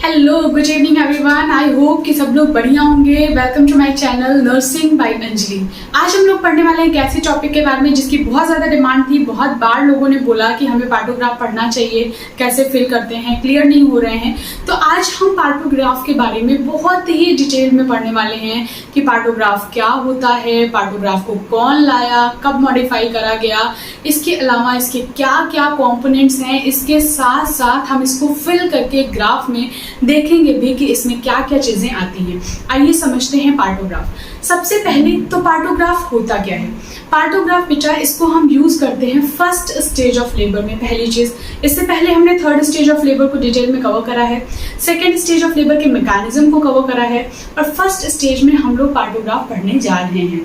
Hello good evening everyone. I hope कि सब लोग बढ़िया होंगे। Welcome to my channel nursing by Anjali. आज हम लोग पढ़ने वाले हैं एक ऐसे टॉपिक के बारे में जिसकी बहुत ज़्यादा डिमांड थी। बहुत बार लोगों ने बोला कि हमें पार्टोग्राफ पढ़ना चाहिए, कैसे फिल करते हैं, क्लियर नहीं हो रहे हैं। तो आज हम पार्टोग्राफ के बारे में बहुत ही डिटेल में पढ़ने वाले हैं कि पार्टोग्राफ क्या होता है, पार्टोग्राफ को कौन लाया, कब मॉडिफाई करा गया, इसके अलावा इसके क्या क्या कॉम्पोनेंट्स हैं, इसके साथ साथ हम इसको फिल करके ग्राफ में देखेंगे भी कि इसमें क्या क्या चीजें आती हैं। आइए समझते हैं पार्टोग्राफ। सबसे पहले तो पार्टोग्राफ होता क्या है। पार्टोग्राफ बेटा इसको हम यूज करते हैं फर्स्ट स्टेज ऑफ लेबर में। पहली चीज, इससे पहले हमने थर्ड स्टेज ऑफ लेबर को डिटेल में कवर करा है, सेकेंड स्टेज ऑफ लेबर के मैकेनिज्म को कवर करा है और फर्स्ट स्टेज में हम लोग पार्टोग्राफ पढ़ने जा रहे हैं।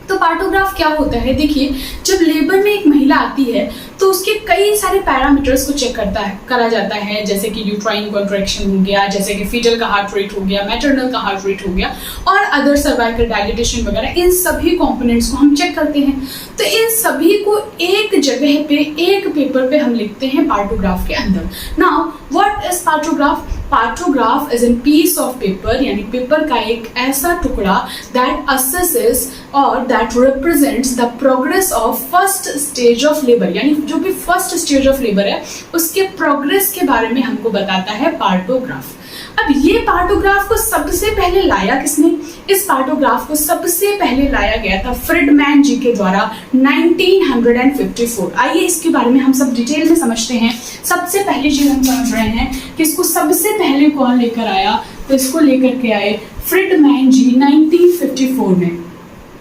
तो पार्टोग्राफ क्या होता है, देखिए जब लेबर में एक महिला आती है तो उसके कई सारे पैरामीटर्स को चेक करा जाता है, जैसे कि यूट्राइन कॉन्ट्रैक्शन हो गया, जैसे कि फीटल का हार्ट रेट हो गया, मैटरनल का हार्ट रेट हो गया और अदर सर्वाइकल डायलिटेशन वगैरह, इन सभी कंपोनेंट्स को हम चेक करते हैं। तो इन सभी को एक जगह पे एक पेपर पे हम लिखते हैं पार्टोग्राफ के अंदर। Now what is partograph? Partograph is an piece of paper, यानी पेपर का एक ऐसा टुकड़ा दैट असेसेस और that represents the progress of first stage of labour, यानी जो भी फर्स्ट स्टेज ऑफ लेबर है उसके प्रोग्रेस के बारे में हमको बताता है पार्टोग्राफ। अब ये पार्टोग्राफ को सबसे पहले लाया किसने? इस पार्टोग्राफ को सबसे पहले लाया गया था फ्रीडमैन जी के द्वारा 1954। आइए इसके बारे में हम सब डिटेल में समझते हैं। सबसे पहली चीज हम समझ रहे हैं कि इसको सबसे पहले कौन लेकर आया, तो इसको लेकर के आए फ्रीडमैन जी 1954 में।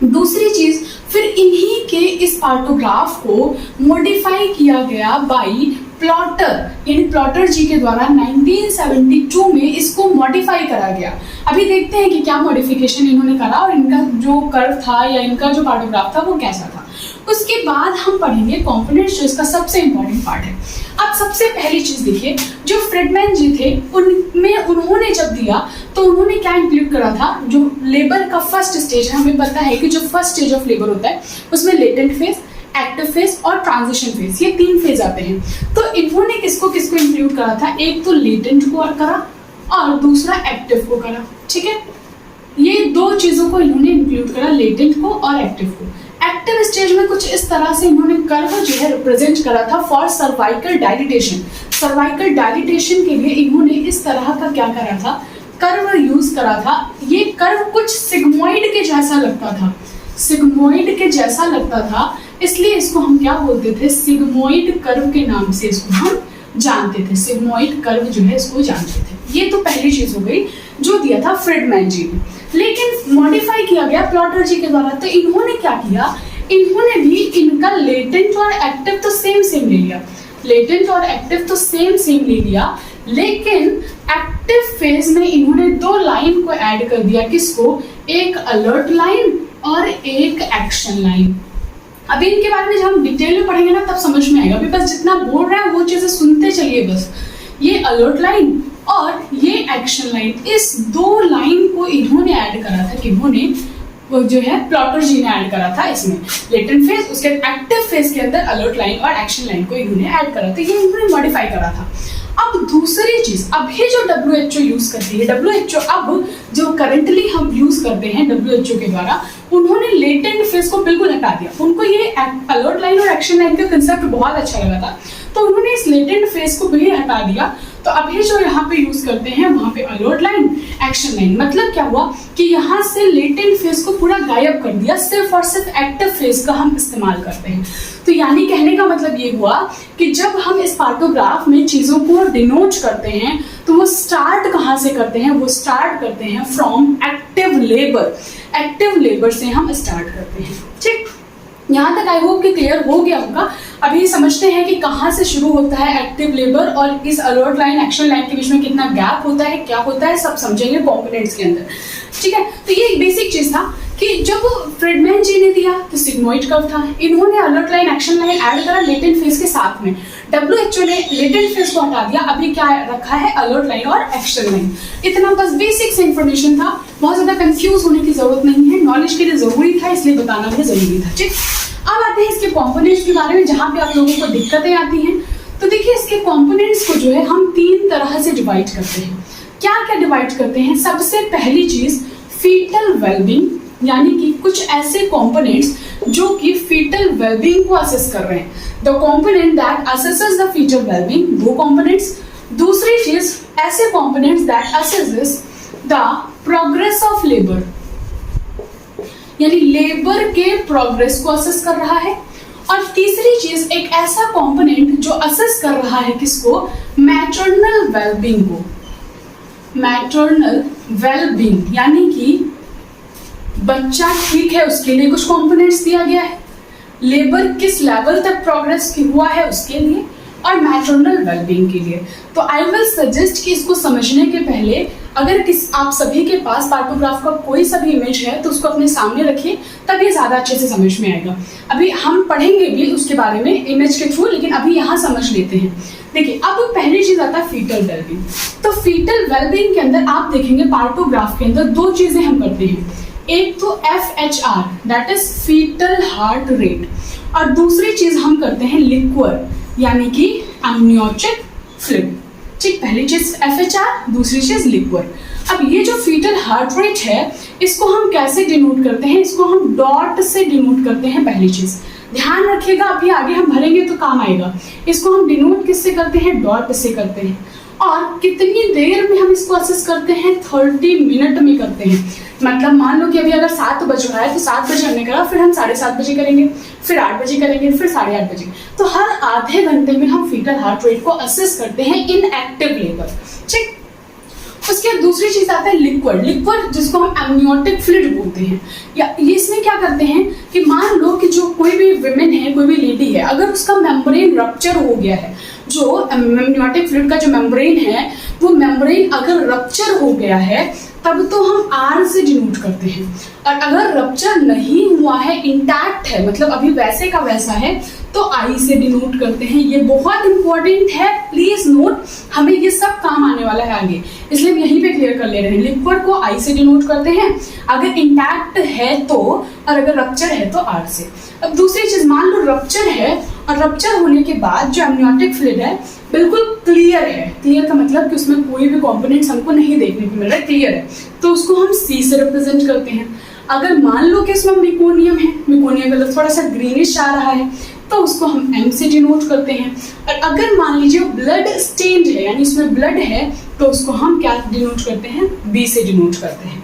दूसरी चीज, फिर इन्हीं के इस पार्टोग्राफ को मॉडिफाई किया गया बाई प्लॉटर, यानी प्लॉटर जी के द्वारा 1972 में इसको मॉडिफाई करा गया। अभी देखते हैं कि क्या मॉडिफिकेशन इन्होंने करा और इनका जो कर्व था या इनका जो पार्टोग्राफ था वो कैसा था। उसके बाद हम पढ़ेंगे कंपोनेंट्स, जो इसका सबसे इंपॉर्टेंट पार्ट है। अब सबसे पहली चीज देखिए, जो फ्रीडमैन जी थे उनमें उन्होंने जब दिया तो उन्होंने क्या इंक्लूड करा था, जो लेबर का फर्स्ट स्टेज है, हमें पता है कि जो फर्स्ट स्टेज ऑफ लेबर होता है उसमें लेटेंट फेज, एक्टिव फेज और ट्रांजिशन फेज, ये तीन फेज आते हैं। तो इन्होंने किसको किसको इंक्लूड करा था, एक तो लेटेंट को करा और दूसरा एक्टिव को करा। ठीक है, ये दो चीजों को इन्होंने इंक्लूड करा, लेटेंट को और एक्टिव को। एक्टिव स्टेज में कुछ इस तरह से इन्होंने कर्व जो है रिप्रेजेंट करा था for cervical dilatation. Cervical dilatation के लिए इन्होंने इस तरह का क्या करा था, कर्व यूज करा था। ये कर्व कुछ सिग्मोइड के जैसा लगता था, सिग्मोइड के जैसा लगता था, इसलिए इसको हम क्या बोलते थे, सिग्मोइड कर्व के नाम से इसको हम जानते थे। सिग्मोइड कर्व जो है इसको जानते थे। ये तो पहली चीज हो गई जो दिया था फ्रीडमैन जी ने, लेकिन मॉडिफाई किया गया प्लॉटर जी के द्वारा। तो इन्होंने क्या किया, इन्होंने भी इनका लेटेंट और एक्टिव तो सेम सेम ले लिया, लेटेंट और एक्टिव तो सेम सेम ले लिया, लेकिन एक्टिव फेज में इन्होंने दो लाइन को ऐड कर दिया। किसको? एक अलर्ट लाइन और एक एक्शन लाइन। अभी इनके बारे में जब हम डिटेल में पढ़ेंगे ना तब समझ में आएगा। अभी बस जितना बोल रहा है वो चीजें सुनते चलिए बस। ये अलर्ट लाइन और ये एक्शन लाइन, इस दो लाइन को इन्होंने ऐड करा था, कि इन्होंने वो जो है प्लॉटर जी ने ऐड करा था इसमें लेटेंट फेज, उसके एक्टिव फेज के अंदर अलर्ट लाइन और एक्शन लाइन को इन्होंने ऐड करा था। ये इन्होंने मॉडिफाई करा था। अब दूसरी चीज, अभी जो WHO यूज करती है, WHO अब जो करंटली हम यूज करते हैं WHO के द्वारा, उन्होंने लेटेंट फेज को बिल्कुल हटा दिया। उनको ये अलर्ट लाइन और एक्शन लाइन का कंसेप्ट बहुत अच्छा लगा था, तो उन्होंने इस लेटेंट फेज को भी हटा दिया। तो अभी जो यहाँ पे यूज करते हैं वहां पे अलर्ट लाइन, एक्शन लाइन। मतलब क्या हुआ कि यहाँ से लेटेंट फेज को पूरा गायब कर दिया, सिर्फ और सिर्फ एक्टिव फेज का हम इस्तेमाल करते हैं। तो यानी कहने का मतलब ये हुआ कि जब हम इस पार्टोग्राफ में चीजों को डिनोट करते हैं तो वो स्टार्ट कहाँ से करते हैं, वो स्टार्ट करते हैं from active labour. Active labour से हम स्टार्ट करते हैं। ठीक, यहाँ तक आई होप कि क्लियर हो गया होगा। अभी समझते हैं कि कहाँ से शुरू होता है एक्टिव लेबर और इस अलर्ट लाइन एक्शन लाइन के बीच में कितना गैप होता है, क्या होता है, सब समझेंगे कंपोनेंट्स के अंदर। ठीक है, तो ये एक बेसिक चीज था कि जब फ्रीडमैन जी ने दिया तो सिग्मोइड कर्व था, इन्होंने alert line action line add करा लेटेंट फेज के साथ में। WHO ने लेटेंट फेज को हटा दिया, अभी क्या रखा है, अलर्ट लाइन और एक्शन लाइन। इतना बस बेसिक से इंफॉर्मेशन था, बहुत ज्यादा कंफ्यूज होने की जरूरत नहीं है, नॉलेज के लिए जरूरी था इसलिए बताना भी जरूरी था। ठीक, अब आते हैं इसके कंपोनेंट्स के बारे में, जहाँ पे आप लोगों को दिक्कतें आती हैं। तो देखिए इसके कंपोनेंट्स को जो है हम तीन तरह से डिवाइड करते हैं। क्या क्या डिवाइड करते हैं? सबसे पहली चीज फीटल वेलबींग, यानी कि कुछ ऐसे कंपोनेंट्स जो कि फीटल वेलबींग को असेस कर रहे हैं, the component that assesses the foetal wellbeing, वो कंपोनेंट्स। दूसरी चीज ऐसे components that assesses the progress of labour, यानी लेबर के प्रोग्रेस को असेस कर रहा है। और तीसरी चीज एक ऐसा कंपोनेंट जो असेस कर रहा है किसको? मैटरनल वेलबींग को। मैटरनल वेलबींग यानी कि बच्चा ठीक है उसके लिए कुछ कंपोनेंट्स दिया गया है, लेबर किस लेवल तक प्रोग्रेस हुआ है उसके लिए, और मैटरनल वेलबींग के लिए। तो आई विल सजेस्ट कि इसको समझने के पहले अगर आप सभी के पास पार्टोग्राफ का कोई सा भी इमेज है तो उसको अपने सामने रखिए, तब ये ज्यादा अच्छे से समझ में आएगा। अभी हम पढ़ेंगे भी उसके बारे में इमेज के थ्रू, लेकिन अभी यहाँ समझ लेते हैं। देखिए, अब पहली चीज आता है फीटल वेलबींग। तो फीटल वेलबींग के अंदर आप देखेंगे पार्टोग्राफ के अंदर दो चीजें हम करते हैं, एक तो FHR that is foetal heart rate, और दूसरी चीज हम करते हैं लिक्वर यानी कि एमनियोटिक फ्लूइड। ठीक, पहली चीज FHR, दूसरी चीज लिक्वर। अब ये जो फीटल हार्ट रेट है इसको हम कैसे डिनोट करते हैं? इसको हम डॉट से डिनोट करते हैं। पहली चीज ध्यान रखिएगा, अभी आगे हम भरेंगे तो काम आएगा। इसको हम डिनोट किससे करते हैं? डॉट से करते हैं। और कितनी देर में हम इसको असेस करते हैं? 30 मिनट में करते हैं। मतलब मान लो कि अभी अगर 7 बज रहा है तो 7 बजे हमने करा, फिर हम 7:30 बजे करेंगे, फिर 8 बजे करेंगे, फिर 8:30 बजे। तो हर आधे घंटे में हम फीटल हार्ट रेट को असेस करते हैं इन एक्टिव लेबर। ठीक, उसके बाद दूसरी चीज आता है लिक्विड। लिक्विड जिसको हम एमनियोटिक फ्लूइड बोलते हैं, या ये इसमें क्या करते हैं कि मान लो कि जो कोई भी विमेन है, कोई भी लेडी है, अगर उसका मेम्ब्रेन रप्चर हो गया है, जो एमनियोटिक फ्लूइड का जो मेम्ब्रेन है वो मेम्ब्रेन अगर रप्चर हो गया है तब तो हम R से डिनोट करते हैं। और अगर रप्चर नहीं हुआ है, इंटैक्ट है, मतलब अभी वैसे का वैसा है, तो I से डिनोट करते हैं। ये बहुत इंपॉर्टेंट है, प्लीज नोट, हमें ये सब काम आने वाला है आगे, इसलिए हम यहीं पे क्लियर कर ले रहे हैं। लिक्विड को I से डिनोट करते हैं अगर इंटैक्ट है तो, और अगर रप्चर है तो R से। अब दूसरी चीज, मान लो रप्चर है और रप्चर होने के बाद जो एमनियोटिक फ्लूइड है बिल्कुल क्लियर है। क्लियर का मतलब कि उसमें कोई भी कंपोनेंट्स हमको नहीं देखने को मिल रहा है, क्लियर है, तो उसको हम C से रिप्रेजेंट करते हैं। अगर मान लो कि इसमें मिकोनियम है, मिकोनियम कलर थोड़ा सा ग्रीनिश आ रहा है, तो उसको हम M से डिनोट करते हैं। और अगर मान लीजिए ब्लड स्टेन्ड है, यानी इसमें ब्लड है, तो उसको हम क्या डिनोट करते हैं? B से डिनोट करते हैं।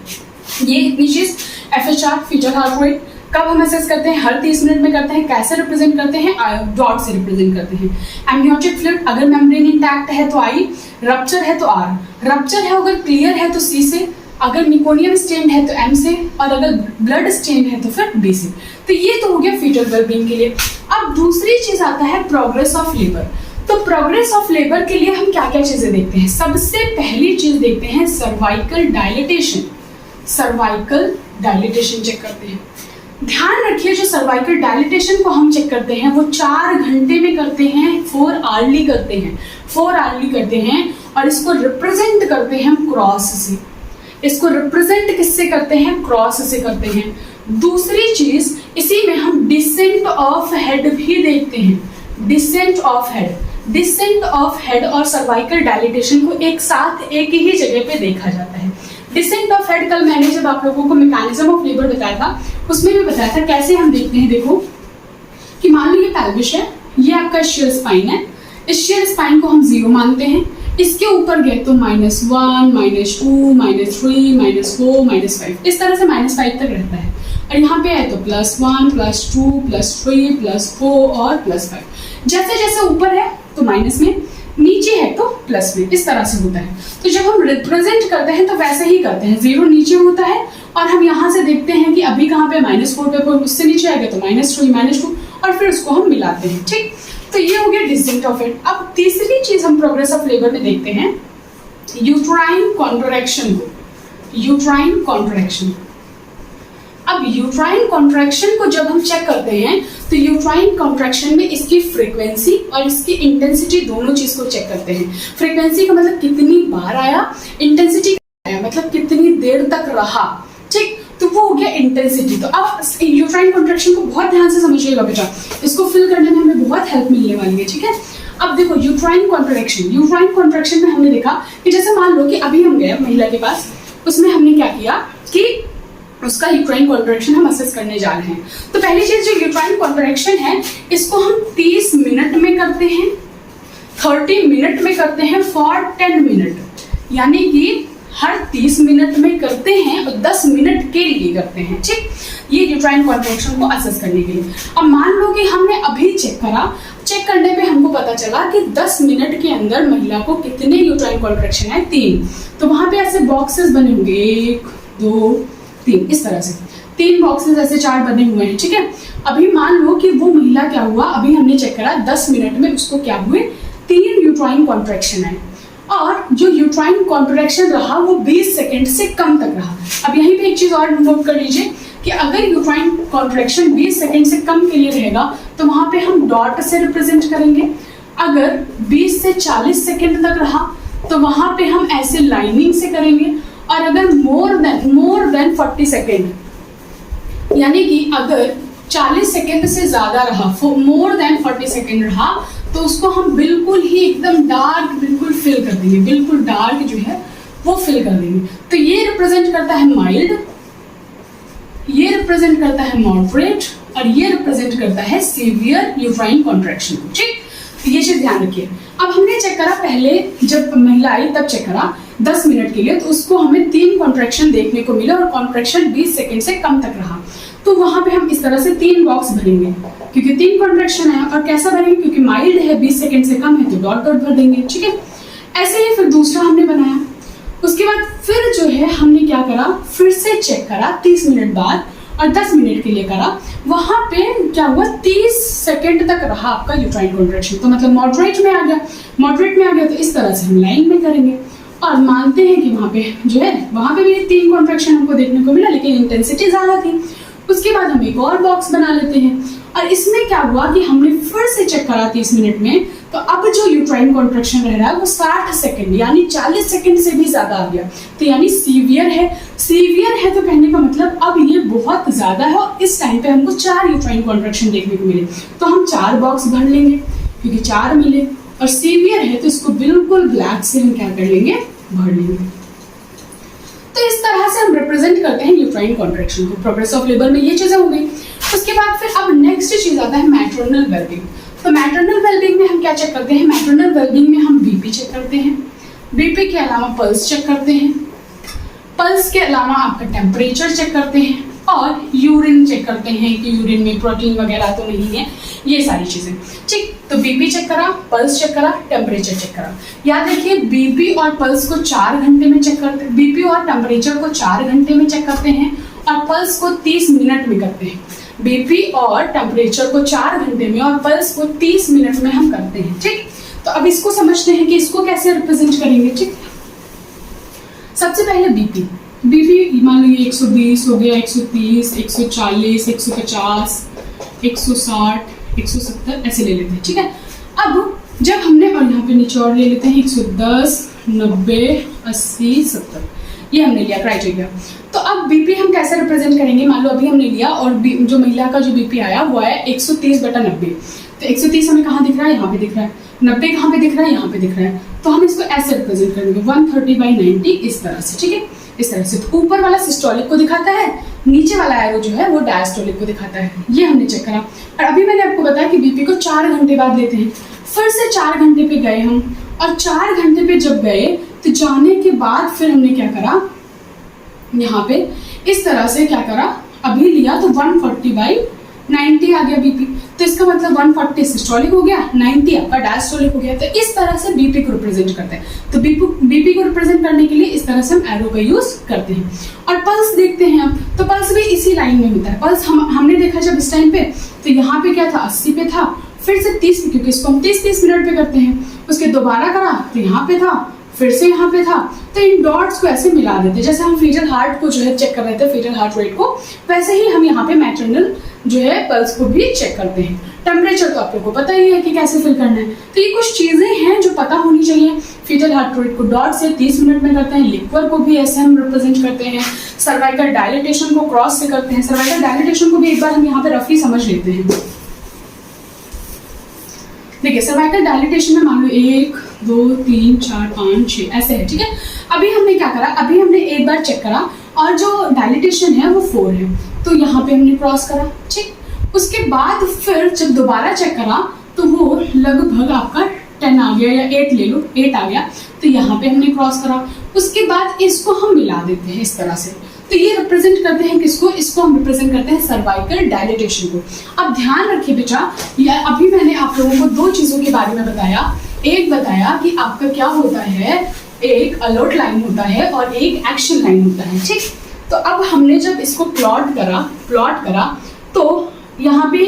ये इतनी चीज FHR फीटल हार्ट रेट कब हम असेस करते हैं? हर 30 मिनट में करते हैं। कैसे रिप्रेजेंट करते हैं? डॉट से रिप्रेजेंट करते हैं। एमनियोटिक फ्लूइड अगर मेम्ब्रेन इंटैक्ट है तो I, रप्चर है तो R, रप्चर है अगर क्लियर है तो C से, अगर मिकोनियम स्टेन्ड है तो M से, और अगर ब्लड स्टेन्ड है तो फिर B से। तो ये तो हो गया फीटल वेलबींग के लिए। अब दूसरी चीज आता है प्रोग्रेस ऑफ लेबर। तो प्रोग्रेस ऑफ लेबर के लिए हम क्या क्या चीजें देखते हैं? सबसे पहली चीज देखते हैं cervical dilatation. Cervical dilatation check करते हैं। ध्यान रखिए, जो सर्वाइकल डायलिटेशन को हम चेक करते हैं वो 4 घंटे में करते हैं, 4 आवर्ली करते हैं, 4 आवर्ली करते हैं, और इसको रिप्रेजेंट करते हैं हम क्रॉस से। इसको रिप्रेजेंट किससे करते हैं? क्रॉस से करते हैं। दूसरी चीज, इसी में हम डिसेंट ऑफ हेड भी देखते हैं। Descent of head, descent of head और सर्वाइकल डायलिटेशन को एक साथ एक ही जगह पे देखा जाता है। डिसेंट ऑफ हेड कल मैंने जब आप लोगों को मैकेनिज्म ऑफ लेबर बताया था, उसमें भी बताया था कैसे हम देखते हैं। देखो कि मान लो ये पेल्विस है, ये आपका शियर स्पाइन है, इस शियर स्पाइन को हम 0 मानते हैं, इसके ऊपर गए तो -1, -2, -3, -4, -5, इस तरह से -5 तक रहता है। और यहाँ पे है तो +1, +2, +3, +4 और +5। जैसे जैसे ऊपर है तो माइनस में, नीचे है तो प्लस में, इस तरह से होता है। तो जब हम रिप्रेजेंट करते हैं तो वैसे ही करते हैं, 0 नीचे होता है और हम यहाँ से देखते हैं कि अभी कहाँ पे -4 पे, कोई उससे नीचे आएगा तो -3, -2, और फिर उसको हम मिलाते हैं। ठीक, तो ये हो गया डिसेंट ऑफ हेड। अब तीसरी चीज हम प्रोग्रेस ऑफ लेबर में देखते हैं यूट्राइन कॉन्ट्रैक्शन को। यूट्राइन कॉन्ट्रैक्शन, अब यूट्राइन कॉन्ट्रैक्शन को जब हम चेक करते हैं तो यूट्राइन कॉन्ट्रैक्शन में इसकी फ्रीक्वेंसी और इसकी इंटेंसिटी दोनों चीज को चेक करते हैं। फ्रीक्वेंसी का मतलब कितनी बार आया, इंटेंसिटी मतलब कितनी देर तक रहा। ठीक, तो वो हो गया इंटेंसिटी। तो अब यूट्राइन कॉन्ट्रैक्शन को बहुत ध्यान से समझिएगा बेटा, इसको फिल करने में हमें बहुत हेल्प मिलने वाली है। ठीक है, अब देखो यूट्राइन कॉन्ट्रैक्शन में हमने देखा कि जैसे मान लो कि अभी हम गए महिला के पास, उसमें हमने क्या किया कि उसका यूट्राइन कॉन्ट्रैक्शन हम असेस करने जा रहे हैं। तो पहली चीज जो यूट्राइन कॉन्ट्रैक्शन है इसको हम 30 मिनट में करते हैं, 30 मिनट में करते हैं फॉर 10 मिनट, यानी कि हर 30 मिनट में करते हैं और 10 मिनट के लिए करते हैं। ठीक, ये यूट्राइन कॉन्ट्रैक्शन को असेस करने के लिए। अब मान लो कि हमने अभी चेक करा, चेक करने पे हमको पता चला कि 10 मिनट के अंदर महिला को कितने यूट्राइन कॉन्ट्रैक्शन है, 3। तो वहां पे ऐसे बॉक्सेस बने होंगे, 1 2 3, इस तरह से 3 बॉक्सेस ऐसे 4 बने हुए हैं। ठीक है, अभी मान लो कि वो महिला क्या हुआ, अभी हमने चेक करा 10 मिनट में उसको क्या हुए, 3 यूट्राइन कॉन्ट्रैक्शन है, और जो यूट्राइन कॉन्ट्रैक्शन रहा वो 20 सेकेंड से कम तक रहा। अब यहीं पे एक चीज और नोट कर लीजिए कि अगर यूट्राइन कॉन्ट्रैक्शन 20 सेकेंड से कम के लिए रहेगा तो वहां पे हम डॉट से रिप्रेजेंट करेंगे। अगर 20 से 40 सेकेंड तक रहा तो वहां पे हम ऐसे लाइनिंग से करेंगे। और अगर मोर देन 40 सेकेंड, यानी कि अगर 40 सेकेंड से ज्यादा रहा, मोर देन 40 सेकेंड रहा, तो उसको हम बिल्कुल ही एकदम डार्क बिल्कुल फिल कर देंगे, बिल्कुल डार्क जो है वो फिल कर देंगे। तो ये रिप्रेजेंट करता है माइल्ड, ये रिप्रेजेंट करता है मॉडरेट, और ये रिप्रेजेंट करता है सीवियर यूट्राइन कॉन्ट्रैक्शन। ठीक, ये चीज ध्यान रखिए। अब हमने चेक करा, पहले जब महिला आई तब चेक करा 10 मिनट के लिए, तो उसको हमें 3 कॉन्ट्रैक्शन देखने को मिला और कॉन्ट्रैक्शन 20 सेकेंड से कम तक रहा। तो वहां पे हम इस तरह से 3 बॉक्स भरेंगे, क्योंकि 3 कॉन्ट्रैक्शन है। और कैसा भरेंगे, क्योंकि माइल्ड है, 20 सेकेंड से कम है, तो डॉट डॉट भर देंगे। ठीक है, ऐसे ही फिर दूसरा हमने बनाया। उसके बाद फिर जो है हमने क्या करा, फिर से चेक करा 30 मिनट बाद और 10 मिनट के लिए करा। वहां पे क्या हुआ, 30 सेकेंड तक रहा आपका यूट्राइन कॉन्ट्रैक्शन, तो मतलब मॉडरेट में आ गया। मॉडरेट में आ गया तो इस तरह से हम लाइन में करेंगे और मानते हैं कि वहां पे जो है वहां पे भी 3 कॉन्ट्रैक्शन हमको देखने को मिला, लेकिन इंटेंसिटी ज्यादा थी। उसके बाद हम एक और बॉक्स बना लेते हैं, और इसमें क्या हुआ कि हमने फिर से चेक करा 30 मिनट में, तो अब जो यूट्राइन कॉन्ट्रैक्शन रह रहा है वो 60 सेकेंड यानी 40 सेकेंड से भी ज्यादा आ गया, तो यानी सीवियर है। सीवियर है तो कहने का मतलब अब ये बहुत ज्यादा है, और इस टाइम पे हमको 4 यूट्राइन कॉन्ट्रैक्शन देखने को मिले, तो हम 4 बॉक्स भर लेंगे क्योंकि 4 मिले। और सीवियर है तो इसको बिल्कुल ब्लैक से हम क्या कर लेंगे, भर लेंगे। तो इस तरह से हम रिप्रेजेंट करते हैं यूट्राइन कॉन्ट्रैक्शन को। प्रोग्रेस ऑफ लेबर में ये चीजें हो गई। उसके बाद फिर अब नेक्स्ट चीज आता है मैटरनल वेलबींग। तो मैटरनल वेलबींग में हम क्या चेक करते हैं, मैटरनल वेलबींग में हम बीपी चेक करते हैं, बीपी के अलावा पल्स चेक करते हैं, पल्स के अलावा आपका टेम्परेचर चेक करते हैं, और यूरिन चेक करते हैं कि यूरिन में प्रोटीन वगैरह तो नहीं है, ये सारी चीजें। ठीक, तो बीपी चेक करा, पल्स चेक करा, टेम्परेचर चेक करा। याद रखिए बीपी और पल्स को 4 घंटे में चेक करते हैं, बीपी और टेम्परेचर को 4 घंटे में चेक करते हैं, और पल्स को 30 मिनट में करते हैं। बीपी और टेम्परेचर को 4 घंटे में और पल्स को 30 मिनट में हम करते हैं। ठीक, तो अब इसको समझते हैं कि इसको कैसे रिप्रेजेंट करेंगे। ठीक, सबसे पहले बीपी मान लीजिए 120 हो गया, 130, 140, 150, 160, 170 ऐसे ले लेते हैं। ठीक है, अब जब हमने और यहाँ पे नीचे और ले लेते हैं 110, 90, 80, 70, ये हमने लिया क्राइटेरिया। तो अब बीपी हम कैसे रिप्रेजेंट करेंगे, मान लो अभी हमने लिया और जो महिला का जो बीपी आया वो आया 130/90। तो 130 हमें कहाँ दिख रहा है, यहाँ पे दिख रहा है। 90 कहाँ पे दिख रहा है, यहाँ पे दिख रहा है। तो हम इसको ऐसे रिप्रेजेंट करेंगे 130/90 इस तरह से। ठीक है, इस तरह से। तो ऊपर वाला सिस्टोलिक को दिखाता है, नीचे वाला एरो जो है वो डायस्टोलिक को दिखाता है। ये हमने चेक करा। और अभी मैंने आपको बताया कि बीपी को 4 घंटे बाद लेते हैं। फिर से 4 घंटे पे गए हम, और 4 घंटे पे जब गए तो जाने के बाद फिर हमने क्या करा, यहाँ पे इस तरह से क्या करा, अभी लिया तो 140/90 आ गया बीपी। तो इसका मतलब 140 सिस्टोलिक हो गया, 90 आपका डायस्टोलिक हो गया। तो इस तरह से बीपी को रिप्रेजेंट करते हैं। तो बीपी को रिप्रेजेंट करने के लिए इस तरह से हम एरो का यूज करते हैं। और पल्स देखते हैं हम, तो पल्स भी इसी लाइन में होता है। पल्स हमने देखा जब इस टाइम पे, तो यहाँ पे क्या था, 80 पे था, फिर से 30, क्योंकि इसको हम 30-30 मिनट पे करते हैं। उसके दोबारा करा तो यहाँ पे था, फिर से यहाँ पे था। तो इन डॉट्स को ऐसे मिला देते, जैसे हम फीटल हार्ट को जो है चेक कर रहे थे, फीटल हार्ट रेट को, वैसे ही हम यहाँ पे मैटरनल जो है पल्स को भी चेक करते हैं। टेम्परेचर तो आप लोगों को पता ही है कि कैसे फिल करना है। तो ये कुछ चीजें हैं जो पता होनी चाहिए। फीटल हार्ट रेट को डॉट से 30 मिनट में करते हैं, लिक्वर को भी ऐसे हम रिप्रेजेंट करते हैं, सर्वाइकल डायलिटेशन को क्रॉस से करते हैं। सर्वाइकल डायलिटेशन को भी एक बार हम यहाँ पे रफली समझ लेते हैं। देखिए देखिए सर्वाइकल डायलिटेशन में मान लो 1 2 3 4 5 6 ऐसे है, ठीक है। अभी हमने क्या करा, अभी हमने एक बार चेक करा और जो डायलिटेशन है वो 4 है, तो यहाँ पे हमने क्रॉस करा, ठीक। उसके बाद फिर जब दोबारा चेक करा तो वो लगभग आपका 10 आ गया या 8 ले लो, 8 आ गया, तो यहाँ पे हमने क्रॉस करा। उसके बाद इसको हम मिला देते हैं इस तरह से, तो ये रिप्रेजेंट करते हैं किसको, इसको हम रिप्रेजेंट करते हैं सर्वाइकल डायलिटेशन को। अब ध्यान रखिए बेटा, अभी मैंने आप लोगों को 2 चीजों के बारे में बताया। एक बताया कि आपका क्या होता है, एक अलर्ट लाइन होता है और एक एक्शन लाइन होता है, ठीक। तो अब हमने जब इसको प्लॉट करा तो यहाँ पे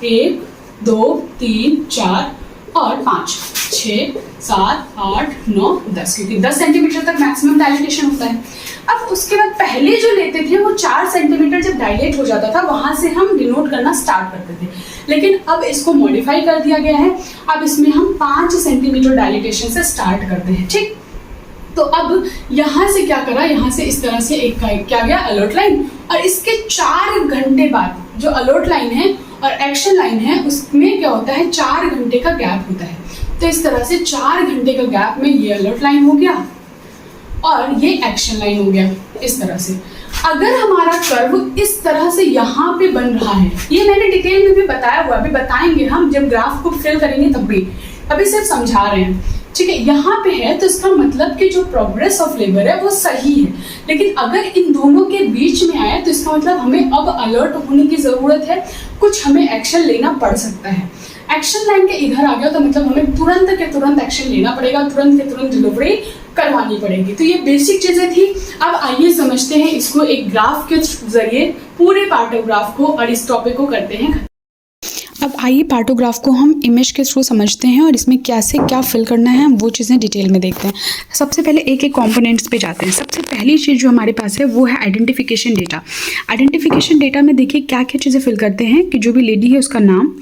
1 2 3 4 और 5 6 7 8 9 10, क्योंकि 10 सेंटीमीटर तक मैक्सिमम डायलिटेशन होता है। अब उसके बाद पहले जो लेते थे वो 4 सेंटीमीटर जब डायलेट हो जाता था वहां से हम डिनोट करना स्टार्ट करते थे, लेकिन अब इसको मॉडिफाई कर दिया गया है। अब इसमें हम 5 सेंटीमीटर डायलिटेशन से स्टार्ट करते हैं, ठीक। तो अब यहाँ से क्या करा, यहाँ से इस तरह से एक क्या गया अलर्ट लाइन, और इसके 4 घंटे बाद जो अलर्ट लाइन है और एक्शन लाइन है उसमें क्या होता है, 4 घंटे का गैप होता है। तो इस तरह से 4 घंटे का गैप में ये अलर्ट लाइन हो गया और ये एक्शन लाइन हो गया इस तरह से। अगर हमारा कर्व इस तरह से यहाँ पे बन रहा है, ये मैंने डिटेल में भी बताया हुआ, अभी बताएंगे हम जब ग्राफ को फिल करेंगे तब भी, अभी सिर्फ समझा रहे हैं, ठीक है। यहाँ पे है तो इसका मतलब कि जो प्रोग्रेस ऑफ लेबर है वो सही है, लेकिन अगर इन दोनों के बीच में आया तो इसका मतलब हमें अब अलर्ट होने की जरूरत है, कुछ हमें एक्शन लेना पड़ सकता है। एक्शन लाइन के इधर आ गया तो मतलब हमें तुरंत के तुरंत एक्शन लेना पड़ेगा, तुरंत के तुरंत डिलीवरी करवानी पड़ेगी। तो ये बेसिक चीजें थी। अब आइए समझते हैं इसको एक ग्राफ के जरिए, पूरे पार्टोग्राफ को और इस टॉपिक को करते हैं। अब आइए पार्टोग्राफ को हम इमेज के थ्रू समझते हैं और इसमें कैसे क्या फिल करना है वो चीज़ें डिटेल में देखते हैं। सबसे पहले एक एक कंपोनेंट्स पे जाते हैं। सबसे पहली चीज़ जो हमारे पास है वो है आइडेंटिफिकेशन डेटा। आइडेंटिफिकेशन डेटा में देखिए क्या क्या चीज़ें फिल करते हैं कि जो भी लेडी है उसका नाम,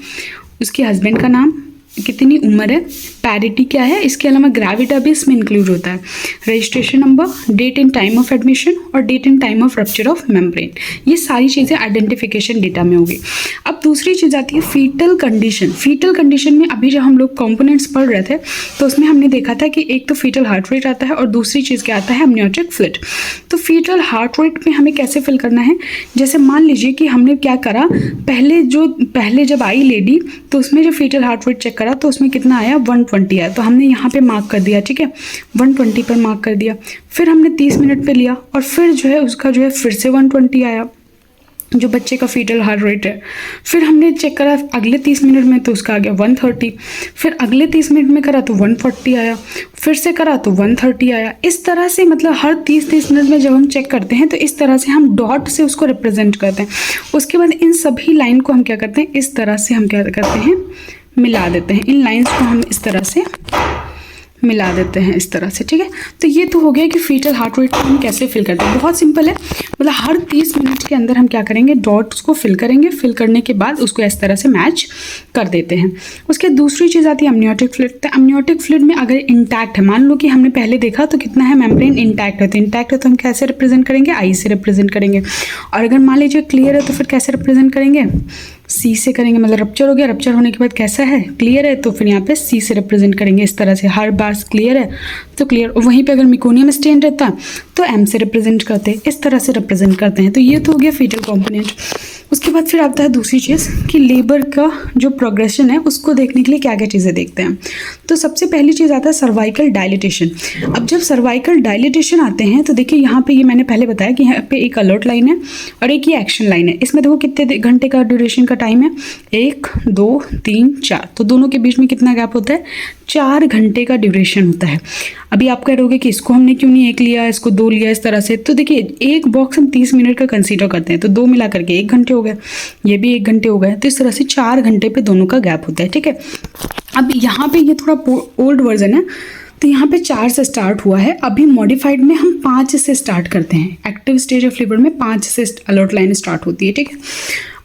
उसके हस्बैंड का नाम, कितनी उम्र है, पैरिटी क्या है, इसके अलावा ग्रेविटा भी इसमें इंक्लूड होता है, registration number, date and time of admission और date and time of rupture of membrane. ये सारी चीज़ें आइडेंटिफिकेशन डेटा में होगी। अब दूसरी चीज़ आती है फीटल कंडीशन। फीटल कंडीशन में अभी जब हम लोग कंपोनेंट्स पढ़ रहे थे तो उसमें हमने देखा था कि एक तो फीटल हार्ट रेट आता है और दूसरी चीज़ क्या आता है, एमनियोटिक फ्लूइड। तो फीटल हार्ट रेट में हमें कैसे फिल करना है, जैसे मान लीजिए कि हमने क्या करा, पहले जब आई लेडी तो उसमें जो फीटल हार्ट रेट चेक करा तो उसमें कितना आया, 120 आया, तो हमने यहाँ पे मार्क कर दिया, ठीक है, 120 पर मार्क कर दिया। फिर हमने 30 मिनट पे लिया और फिर जो है उसका जो है फिर से 120 आया जो बच्चे का फीटल हार्ट रेट है। फिर हमने चेक करा अगले 30 मिनट में तो उसका आ गया 130, फिर अगले 30 मिनट में करा तो 140 आया, फिर से करा तो 130 आया। इस तरह से मतलब हर 30 मिनट में जब हम चेक करते हैं तो इस तरह से हम डॉट से उसको रिप्रेजेंट करते हैं। उसके बाद इन सभी लाइन को हम क्या करते हैं, इस तरह से हम क्या करते हैं, मिला देते हैं। इन लाइंस को हम इस तरह से मिला देते हैं इस तरह से, ठीक है। तो ये तो हो गया कि फीटल हार्ट रेट को हम कैसे फिल करते हैं। बहुत सिंपल है, मतलब हर 30 मिनट के अंदर हम क्या करेंगे, डॉट्स को फिल करेंगे, फिल करने के बाद उसको इस तरह से मैच कर देते हैं। उसके दूसरी चीज़ आती है अमनियोटिक फ्लूइड। तो अमनियोटिक फ्लूइड में अगर इंटैक्ट है, मान लो कि हमने पहले देखा तो कितना है, मेम्ब्रेन इंटैक्ट है, तो इंटैक्ट है तो हम कैसे रिप्रेजेंट करेंगे, आई से रिप्रेजेंट करेंगे। और अगर मान लीजिए क्लियर है तो फिर कैसे रिप्रेजेंट करेंगे, सी से करेंगे। मतलब रप्चर हो गया, रप्चर होने के बाद कैसा है, क्लियर है, तो फिर यहाँ पे सी से रिप्रेजेंट करेंगे इस तरह से। हर बार क्लियर है तो क्लियर, और वहीं पे अगर मिकोनियम स्टेन रहता तो एम से रिप्रेजेंट करते हैं, इस तरह से रिप्रेजेंट करते हैं। तो ये तो हो गया फीटल कंपोनेंट। उसके बाद फिर आता है दूसरी चीज़ कि लेबर का जो प्रोग्रेशन है उसको देखने के लिए क्या क्या चीज़ें देखते हैं। तो सबसे पहली चीज़ आता है सर्वाइकल डायलिटेशन। अब जब सर्वाइकल डायलिटेशन आते हैं तो देखिए यहाँ पे ये मैंने पहले बताया कि यहाँ पे एक अलर्ट लाइन है और एक ये एक्शन लाइन है। इसमें देखो कितने घंटे का ड्यूरेशन का टाइम है, 1 2 3 4, तो दोनों के बीच में कितना गैप होता है, 4 घंटे का ड्यूरेशन होता है। अभी आप कह रहोगे कि इसको हमने क्यों नहीं 1 लिया, इसको 2 लिया, इस तरह से। तो देखिए एक बॉक्स हम 30 मिनट का कंसीडर करते हैं तो 2 मिला करके 1 घंटे हो गए, ये भी 1 घंटे हो गए, तो इस तरह से 4 घंटे पे दोनों का गैप होता है, ठीक है। अब यहाँ पे ये थोड़ा ओल्ड वर्जन है तो यहाँ पे 4 से स्टार्ट हुआ है, अभी मॉडिफाइड में हम 5 से स्टार्ट करते हैं। एक्टिव स्टेज ऑफ लेबर में 5 से अलर्ट लाइन स्टार्ट होती है, ठीक है।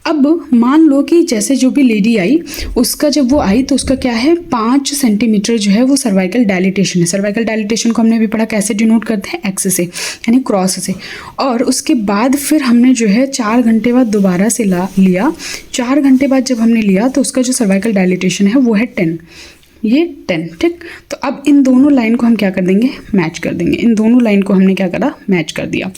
अब मान लो कि जैसे जो भी लेडी आई उसका जब वो आई तो उसका क्या है, 5 सेंटीमीटर जो है वो सर्वाइकल डायलिटेशन है। सर्वाइकल डायलिटेशन को हमने भी पढ़ा कैसे डिनोट करते हैं, एक्स से यानी क्रॉस से। और उसके बाद फिर हमने जो है 4 घंटे बाद दोबारा से लिया। 4 घंटे बाद जब हमने लिया तो उसका जो सर्वाइकल डायलिटेशन है वो है 10, ये 10, ठीक। तो अब इन दोनों लाइन को हम क्या कर देंगे, मैच कर देंगे। इन दोनों लाइन को हमने क्या करा, मैच कर दिया।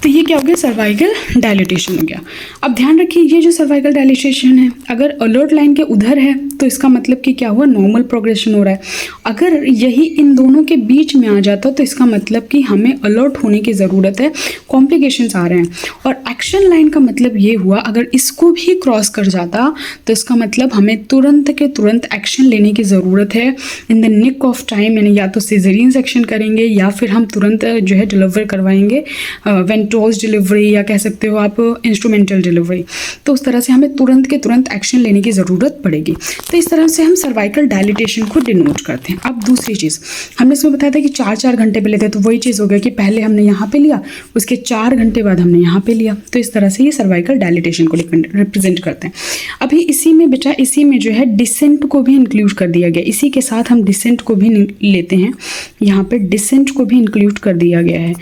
तो ये क्या हो गया, सर्वाइकल डायलिटेशन हो गया। अब ध्यान रखिए ये जो सर्वाइकल डायलिटेशन है, अगर अलर्ट लाइन के उधर है तो इसका मतलब कि क्या हुआ, नॉर्मल प्रोग्रेशन हो रहा है। अगर यही इन दोनों के बीच में आ जाता तो इसका मतलब कि हमें अलर्ट होने की ज़रूरत है, कॉम्प्लिकेशंस आ रहे हैं। और एक्शन लाइन का मतलब ये हुआ, अगर इसको भी क्रॉस कर जाता तो इसका मतलब हमें तुरंत के तुरंत एक्शन लेने की ज़रूरत है in the nick of time. यानी या तो सिजेरियन सेक्शन करेंगे या फिर हम तुरंत जो है डिलीवर करवाएंगे, वेंट्रोस डिलीवरी या कह सकते हो आप इंस्ट्रूमेंटल डिलीवरी। तो उस तरह से हमें तुरंत के तुरंत एक्शन लेने की ज़रूरत पड़ेगी। तो इस तरह से हम सर्वाइकल डायलिटेशन को डिनोट करते हैं। अब दूसरी चीज़ हमने इसमें बताया था कि 4-4 घंटे पे लेते हैं, तो वही चीज़ हो गया कि पहले हमने यहाँ पे लिया, उसके 4 घंटे बाद हमने यहाँ पे लिया। तो इस तरह से ये सर्वाइकल डायलिटेशन को रिप्रेजेंट करते हैं। अभी इसी में बेटा, इसी में जो है डिसेंट को भी इंक्लूड कर दिया गया। इसी के साथ हम डिसेंट को भी लेते हैं, यहाँ पे डिसेंट को भी इंक्लूड कर दिया गया है।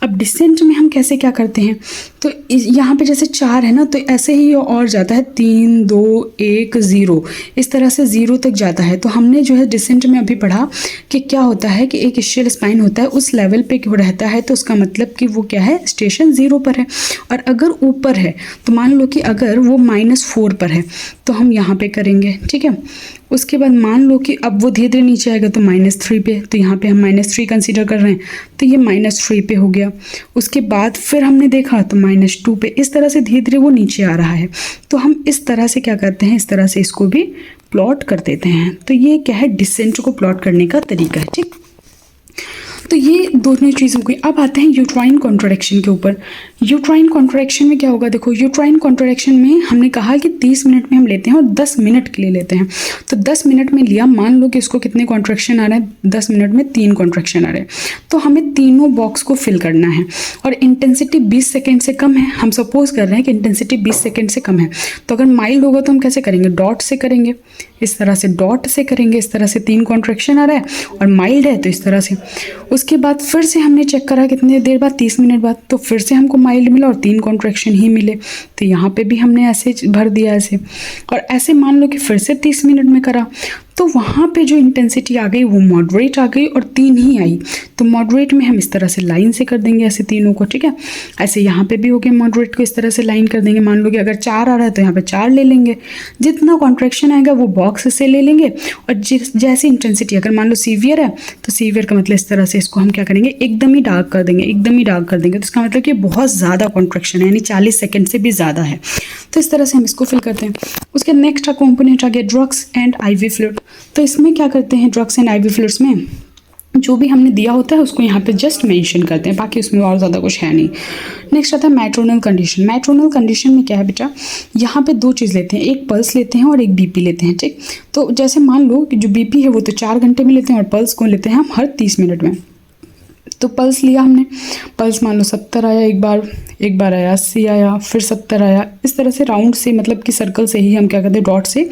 अब डिसेंट में हम कैसे क्या करते हैं, तो यहाँ पे जैसे 4 है ना, तो ऐसे ही और जाता है 3, 2, 1, 0, इस तरह से 0 तक जाता है। तो हमने जो है डिसेंट में अभी पढ़ा कि क्या होता है कि एक इशियल स्पाइन होता है, उस लेवल पे क्यों रहता है, तो उसका मतलब कि वो क्या है, स्टेशन 0 पर है। और अगर ऊपर है तो मान लो कि अगर वो -4 पर है तो हम यहाँ पे करेंगे, ठीक है। उसके बाद मान लो कि अब वो धीरे धीरे नीचे आएगा तो -3 पे, तो यहाँ पे हम -3 कंसीडर कर रहे हैं, तो ये -3 पे हो गया। उसके बाद फिर हमने देखा तो -2 पे, इस तरह से धीरे धीरे वो नीचे आ रहा है। तो हम इस तरह से क्या करते हैं, इस तरह से इसको भी प्लॉट कर देते हैं। तो ये क्या है, डिसेंट को प्लॉट करने का तरीका है, ठीक। तो ये दोनों चीज़ों की। अब आते हैं यूट्राइन कॉन्ट्रैक्शन के ऊपर। यूट्राइन कॉन्ट्रैक्शन में क्या होगा, देखो यूट्राइन कॉन्ट्रैक्शन में हमने कहा कि 30 मिनट में हम लेते हैं और 10 मिनट के लिए लेते हैं। तो 10 मिनट में लिया, मान लो कि इसको कितने कॉन्ट्रैक्शन आ रहे हैं, 10 मिनट में 3 कॉन्ट्रैक्शन आ रहे हैं। तो हमें तीनों बॉक्स को फिल करना है और इंटेंसिटी 20 सेकेंड से कम है। हम सपोज कर रहे हैं कि इंटेंसिटी 20 सेकेंड से कम है, तो अगर माइल्ड होगा तो हम कैसे करेंगे, डॉट से करेंगे, इस तरह से डॉट से करेंगे। इस तरह से 3 कॉन्ट्रैक्शन आ रहा है और माइल्ड है तो इस तरह से। उसके बाद फिर से हमने चेक करा कितने देर बाद, 30 मिनट बाद, तो फिर से हमको माइल्ड मिला और 3 कॉन्ट्रैक्शन ही मिले। तो यहाँ पे भी हमने ऐसे भर दिया ऐसे, और ऐसे मान लो कि फिर से 30 मिनट में करा तो वहाँ पे जो इंटेंसिटी आ गई वो मॉडरेट आ गई और 3 ही आई। तो मॉडरेट में हम इस तरह से लाइन से कर देंगे ऐसे तीनों को, ठीक है। ऐसे यहाँ पे भी हो गया, मॉडरेट को इस तरह से लाइन कर देंगे। मान लो कि अगर 4 आ रहा है तो यहाँ पे 4 ले लेंगे, जितना कॉन्ट्रैक्शन आएगा वो बॉक्स से ले लेंगे। और जैसी इंटेंसिटी अगर मान लो सीवियर है तो सीवियर का मतलब इस तरह से इसको हम क्या करेंगे, एकदम ही डार्क कर देंगे, एकदम ही डार्क कर देंगे। तो इसका मतलब कि बहुत ज़्यादा कॉन्ट्रैक्शन है, यानी 40 सेकेंड से भी ज़्यादा है। तो इस तरह से हम इसको फिल करते हैं। उसके नेक्स्ट कंपोनेंट आ गया ड्रग्स एंड आईवी फ्लूइड। तो इसमें क्या करते हैं, ड्रग्स एंड आईवी फ्लूइड्स में जो भी हमने दिया होता है उसको यहाँ पे जस्ट मेंशन करते हैं, बाकी उसमें और ज़्यादा कुछ है नहीं। नेक्स्ट आता है मैट्रोनल कंडीशन। मैट्रोनल कंडीशन में क्या है बेटा, यहाँ पे 2 चीज़ लेते हैं, एक पल्स लेते हैं और एक बीपी लेते हैं, ठीक। तो जैसे मान लो कि जो बीपी है वो तो 4 घंटे में लेते हैं और पल्स को लेते हैं हम हर 30 मिनट में। तो पल्स लिया हमने, पल्स मान लो 70 आया एक बार आया 80 आया, फिर 70 आया। इस तरह से राउंड से, मतलब कि सर्कल से ही हम क्या करते हैं, डॉट से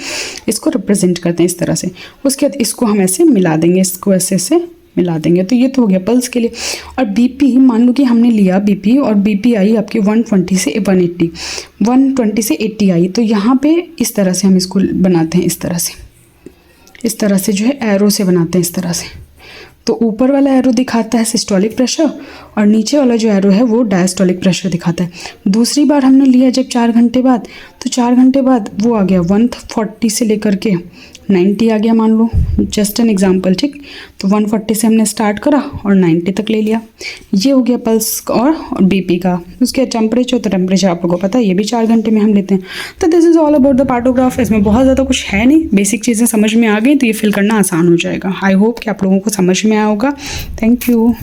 इसको रिप्रेजेंट करते हैं इस तरह से। उसके बाद इसको हम ऐसे मिला देंगे, इसको ऐसे मिला देंगे। तो ये तो हो गया पल्स के लिए। और बीपी मान लो कि हमने लिया बीपी और बीपी आई आपकी 120 से 180, 120 से 80 आई। तो यहाँ पे इस तरह से हम इसको बनाते हैं, इस तरह से जो है एरो से बनाते हैं इस तरह से। तो ऊपर वाला एरो दिखाता है सिस्टोलिक प्रेशर और नीचे वाला जो एरो है वो डायस्टोलिक प्रेशर दिखाता है। दूसरी बार हमने लिया जब 4 घंटे बाद, तो 4 घंटे बाद वो आ गया 140 से लेकर के 90 आ गया, मान लो जस्ट एन एग्जांपल, ठीक। तो 140 से हमने स्टार्ट करा और 90 तक ले लिया। ये हो गया पल्स और बीपी का। उसके टेम्परेचर, तो टेम्परेचर आप लोगों को पता है ये भी 4 घंटे में हम लेते हैं। तो this is all about the partograph. इसमें बहुत ज़्यादा कुछ है नहीं, बेसिक चीज़ें समझ में आ गई तो ये फिल करना आसान हो जाएगा। आई होप कि आप लोगों को समझ में आया होगा। Thank you.